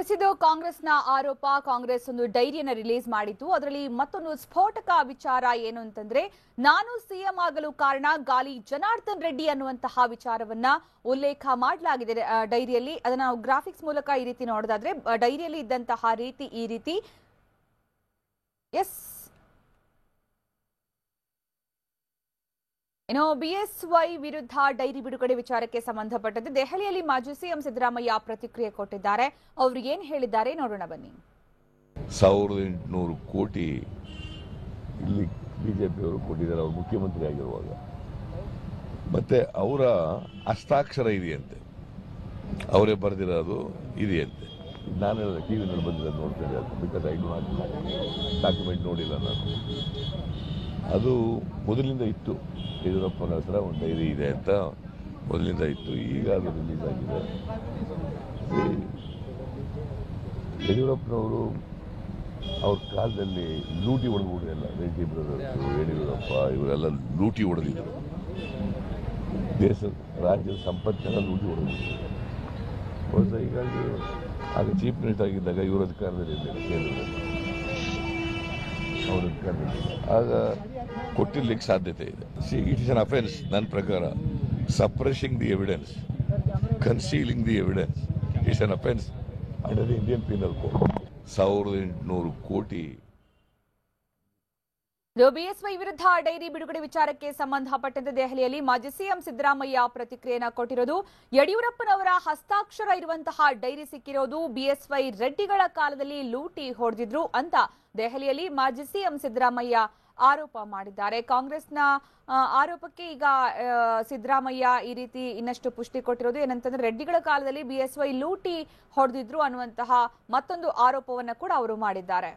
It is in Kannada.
ಎಸಿದು ಕಾಂಗ್ರೆಸ್ನ ಆರೋಪ. ಕಾಂಗ್ರೆಸ್ ಒಂದು ಡೈರಿಯನ್ನು ರಿಲೀಸ್ ಮಾಡಿತ್ತು. ಅದರಲ್ಲಿ ಮತ್ತೊಂದು ಸ್ಫೋಟಕ ವಿಚಾರ ಏನು ಅಂತಂದ್ರೆ, ನಾನು ಸಿಎಂ ಆಗಲು ಕಾರಣ ಗಾಲಿ ಜನಾರ್ದನ್ ರೆಡ್ಡಿ ಅನ್ನುವಂತಹ ವಿಚಾರವನ್ನ ಉಲ್ಲೇಖ ಮಾಡಲಾಗಿದೆ ಡೈರಿಯಲ್ಲಿ. ಅದನ್ನ ನಾವು ಗ್ರಾಫಿಕ್ಸ್ ಮೂಲಕ ಈ ರೀತಿ ನೋಡೋದಾದ್ರೆ, ಡೈರಿಯಲ್ಲಿ ಇದ್ದಂತಹ ರೀತಿ ಈ ರೀತಿ. ಎಸ್, ಇನ್ನು ಬಿಎಸ್ವೈ ವಿರುದ್ಧ ಡೈರಿ ಬಿಡುಗಡೆ ವಿಚಾರಕ್ಕೆ ಸಂಬಂಧಪಟ್ಟಂತೆ ದೆಹಲಿಯಲ್ಲಿ ಮಾಜಿ ಸಿಎಂ ಸಿದ್ದರಾಮಯ್ಯ ಪ್ರತಿಕ್ರಿಯೆ ಕೊಟ್ಟಿದ್ದಾರೆ. ಅವರು ಏನ್ ಹೇಳಿದ್ದಾರೆ ನೋಡೋಣ ಬನ್ನಿ. 1800 ಕೋಟಿ ಇಲ್ಲಿ ಬಿಜೆಪಿಯವರು ಕೊಟ್ಟಿದ್ದಾರೆ ಅವರು ಮುಖ್ಯಮಂತ್ರಿ ಆಗಿರುವಾಗ. ಮತ್ತೆ ಅವರ ಹಸ್ತಾಕ್ಷರ ಇದೆಯಂತೆ, ಅವರೇ ಬರೆದಿರೋದು ಇದೆಯಂತೆ. ನಾನು ಟಿವಿನಲ್ಲಿ ಬಂದಿರೋದು ನೋಡ್ತೇನೆ, ಬಿಕಾಸ್ ಐ ಡಾಕ್ಯುಮೆಂಟ್ ನೋಡಿಲ್ಲ ನಾನು. ಅದು ಮೊದಲಿಂದ ಇತ್ತು, ಯಡಿಯೂರಪ್ಪನ ಹತ್ರ ಒಂದು ಡೈರಿ ಇದೆ ಅಂತ ಮೊದಲಿಂದ ಇತ್ತು. ಈಗ ಅದು ರಿಲೀಸ್ ಆಗಿದೆ. ಯಡಿಯೂರಪ್ಪನವರು ಅವ್ರ ಕಾಲದಲ್ಲಿ ಲೂಟಿ ಹೊಡೆದ್ಬಿಟ್ಟಿಲ್ಲ. ರೆಡ್ಡಿ ಬ್ರದರ್ಸು, ಯಡಿಯೂರಪ್ಪ ಇವರೆಲ್ಲ ಲೂಟಿ ಹೊಡೆದಿದ್ರು. ರಾಜ್ಯದ ಸಂಪತ್ತಿನೆಲ್ಲ ಲೂಟಿ ಹೊಡೆದಿದ್ರು. ಹೀಗಾಗಿ ಆಗ ಚೀಫ್ ಮಿನಿಸ್ಟರ್ ಆಗಿದ್ದಾಗ ಇವರು ಅಧಿಕಾರದಲ್ಲಿ ಇರಲಿಲ್ಲ, ಕೇಂದ್ರದಲ್ಲಿ ಅವ್ರ ಅಧಿಕಾರದಲ್ಲಿ. ಆಗ ಕೊಟ್ಟಿರ್ಲಿಕ್ಕೆ ಸಾಧ್ಯತೆ ಇದೆ. ಇಟ್ ಇಸ್ ಅನ್ ಅಫೆನ್ಸ್ ನನ್ನ ಪ್ರಕಾರ. Suppressing the evidence, concealing the evidence, it's an offence under the Indian penal code. 1800 ಕೋಟಿ. ಬಿಎಸ್ವೈ ವಿರುದ್ಧ ಡೈರಿ ಬಿಡುಗಡೆ ವಿಚಾರಕ್ಕೆ ಸಂಬಂಧಪಟ್ಟಂತೆ ದೆಹಲಿಯಲ್ಲಿ ಮಾಜಿ ಸಿಎಂ ಸಿದ್ದರಾಮಯ್ಯ ಪ್ರತಿಕ್ರಿಯೆಯನ್ನು ಕೊಟ್ಟಿರೋದು. ಯಡಿಯೂರಪ್ಪನವರ ಹಸ್ತಾಕ್ಷರ ಇರುವಂತಹ ಡೈರಿ ಸಿಕ್ಕಿರೋದು ಬಿಎಸ್ವೈ ರೆಡ್ಡಿಗಳ ಕಾಲದಲ್ಲಿ ಲೂಟಿ ಹೊಡೆದಿದ್ರು ಅಂತ ದೆಹಲಿಯಲ್ಲಿ ಮಾಜಿ ಸಿಎಂ ಸಿದ್ದರಾಮಯ್ಯ ಆರೋಪ ಮಾಡಿದ್ದಾರೆ. ಕಾಂಗ್ರೆಸ್ನ ಆರೋಪಕ್ಕೆ ಈಗ ಸಿದ್ದರಾಮಯ್ಯ ಈ ರೀತಿ ಇನ್ನಷ್ಟು ಪುಷ್ಟಿ ಕೊಟ್ಟಿರೋದು. ಏನಂತಂದ್ರೆ, ರೆಡ್ಡಿಗಳ ಕಾಲದಲ್ಲಿ ಬಿಎಸ್ವೈ ಲೂಟಿ ಹೊಡೆದಿದ್ರು ಅನ್ನುವಂತಹ ಮತ್ತೊಂದು ಆರೋಪವನ್ನು ಕೂಡ ಅವರು ಮಾಡಿದ್ದಾರೆ.